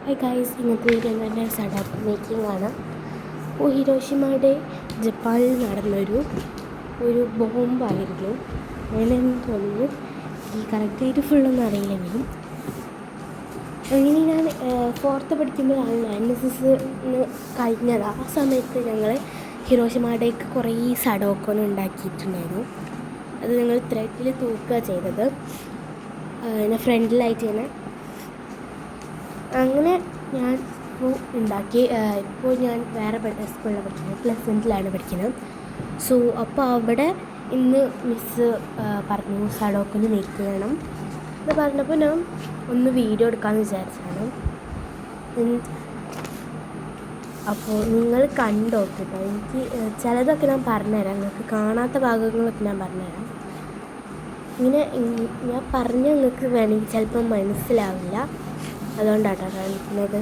Hi guys, ഇന്നത്തെ video തന്നെ സഡാക്ക് making ആണ്. അപ്പോൾ ഹിരോഷിമയുടെ ജപ്പാനിൽ നടന്നൊരു ബോംബായിരുന്നു അങ്ങനെയെന്ന് തോന്നുന്നു. ഈ കറക്റ്റായിട്ട് ഫുള്ളൊന്നും അറിയില്ലെങ്കിലും അങ്ങനെ ഞാൻ ഫോർത്ത് പഠിക്കുമ്പോഴാണ് NSS കഴിഞ്ഞത്. ആ സമയത്ത് ഞങ്ങൾ ഹിരോഷിമയുടേക്ക് കുറേ സഡോക്കോൺ ഉണ്ടാക്കിയിട്ടുണ്ടായിരുന്നു. അത് ഞങ്ങൾ ത്രെഡിൽ തൂക്കുക ചെയ്തത്, പിന്നെ ഫ്രണ്ടിലായിട്ട് തന്നെ. അങ്ങനെ ഞാൻ ഉണ്ടാക്കി. ഇപ്പോൾ ഞാൻ വേറെ സ്കൂളിലാണ് പഠിക്കുന്നത്, പ്ലസൻറ്റിലാണ് പഠിക്കുന്നത്. സോ അപ്പോൾ അവിടെ ഇന്ന് മിസ്സ് പറഞ്ഞു സഡോക്കോൺ മേക്ക് ചെയ്യണം എന്ന് പറഞ്ഞപ്പോൾ ഞാൻ ഒന്ന് വീഡിയോ എടുക്കാമെന്ന് വിചാരിച്ചാണ്. അപ്പോൾ നിങ്ങൾ കണ്ടോ കേട്ടോ. എനിക്ക് ചിലതൊക്കെ ഞാൻ പറഞ്ഞുതരാം, നിങ്ങൾക്ക് കാണാത്ത ഭാഗങ്ങളൊക്കെ ഞാൻ പറഞ്ഞുതരാം. ഇങ്ങനെ ഞാൻ പറഞ്ഞ നിങ്ങൾക്ക് വേണമെങ്കിൽ ചിലപ്പോൾ മനസ്സിലാവില്ല, അതുകൊണ്ടാട്ടോ കാണിക്കുന്നത്.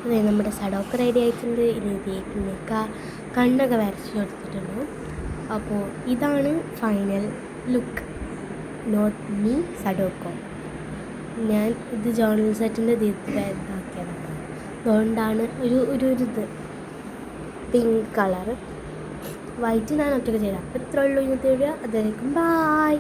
അതെ, നമ്മുടെ സഡോക്ക് റെഡി ആയിട്ടുണ്ട്. ഇനി ഇതിലേക്ക് കണ്ണൊക്കെ വരച്ച് കൊടുത്തിട്ടുണ്ട്. അപ്പോൾ ഇതാണ് ഫൈനൽ ലുക്ക്, നോട്ട് മീ സഡോക്കോ. ഞാൻ ഇത് ജേർണൽ സെറ്റിൻ്റെ ഇതാക്കിയതാണ്. അതുകൊണ്ടാണ് ഒരു ഇത് പിങ്ക് കളറ്. വൈറ്റ് ഞാൻ ഒറ്റയ്ക്ക് ചെയ്തത്. അപ്പോൾ ഇത്രയേ ഉള്ളൂ ഇന്നത്തെ വീഡിയോ. അതായിരിക്കും ബായ്.